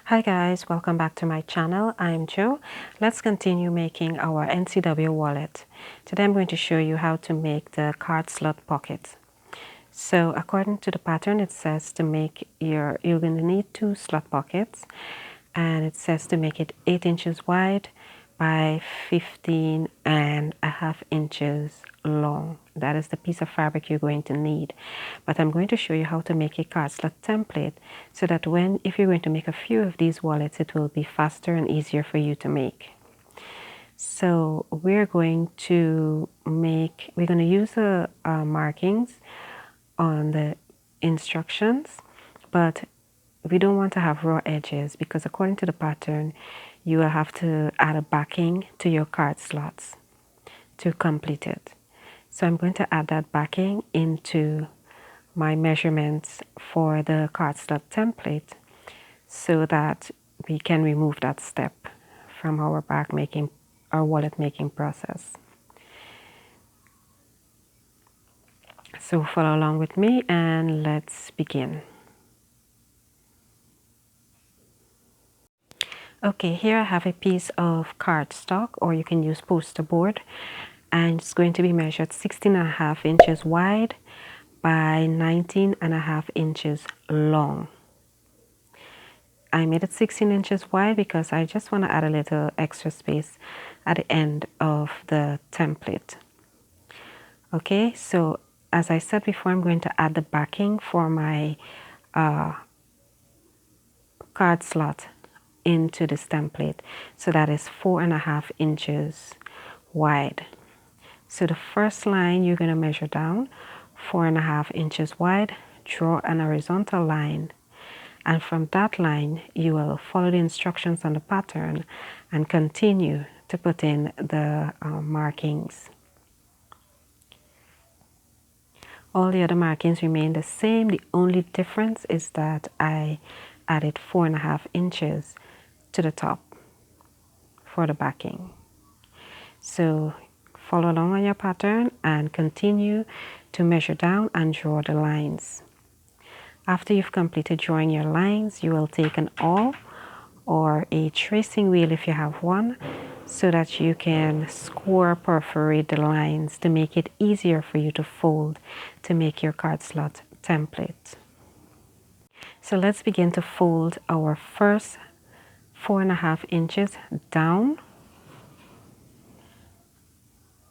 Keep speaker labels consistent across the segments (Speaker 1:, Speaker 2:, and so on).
Speaker 1: Hi guys, welcome back to my channel. I'm Jo. Let's continue making our NCW wallet. Today I'm going to show you how to make the card slot pocket. So according to the pattern, it says to make you're going to need 2 slot pockets, and it says to make it 8 inches wide by 15.5 inches long. That is the piece of fabric you're going to need. But I'm going to show you how to make a card slot template so that if you're going to make a few of these wallets, it will be faster and easier for you to make. So we're going to use the markings on the instructions, but we don't want to have raw edges because according to the pattern, you will have to add a backing to your card slots to complete it. So I'm going to add that backing into my measurements for the card slot template so that we can remove that step from our wallet making process. So follow along with me and let's begin. Okay, here I have a piece of cardstock, or you can use poster board, and it's going to be measured 16.5 inches wide by 19.5 inches long. I made it 16 inches wide because I just want to add a little extra space at the end of the template. Okay, so as I said before, I'm going to add the backing for my card slot into this template. So that is 4.5 inches wide. So the first line you're going to measure down 4.5 inches wide, draw an horizontal line, and from that line you will follow the instructions on the pattern and continue to put in the markings. All the other markings remain the same. The only difference is that I added 4.5 inches to the top for the backing. So follow along on your pattern and continue to measure down and draw the lines. After you've completed drawing your lines, you will take an awl or a tracing wheel if you have one, so that you can score, perforate the lines to make it easier for you to fold to make your card slot template. So let's begin to fold our first 4.5 inches down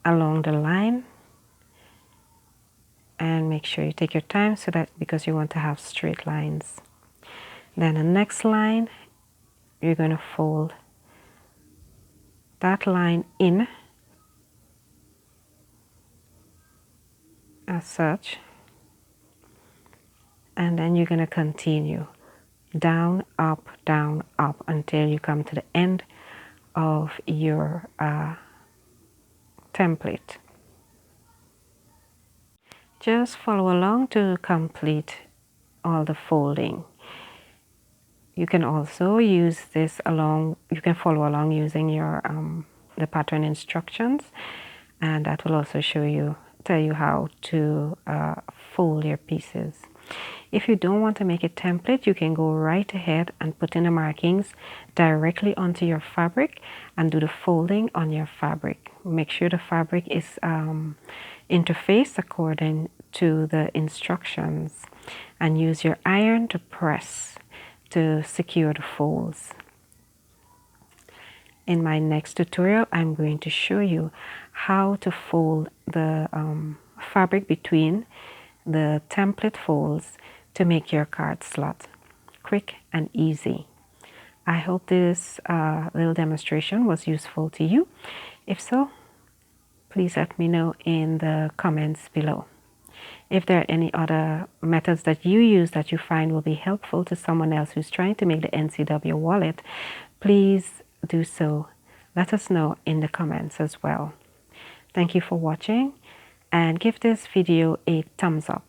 Speaker 1: along the line, and make sure you take your time because you want to have straight lines. Then the next line, you're going to fold that line in as such, and then you're going to continue down, up, until you come to the end of your template. Just follow along to complete all the folding. You can also use this you can follow along using your the pattern instructions, and that will also tell you how to fold your pieces. If you don't want to make a template, you can go right ahead and put in the markings directly onto your fabric and do the folding on your fabric. Make sure the fabric is interfaced according to the instructions, and use your iron to press to secure the folds. In my next tutorial, I'm going to show you how to fold the fabric between the template folds to make your card slot quick and easy. I hope this little demonstration was useful to you. If so, please let me know in the comments below. If there are any other methods that you use that you find will be helpful to someone else who's trying to make the NCW wallet, please do so. Let us know in the comments as well. Thank you for watching, and give this video a thumbs up.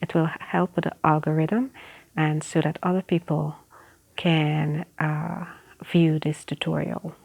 Speaker 1: It will help with the algorithm and so that other people can view this tutorial.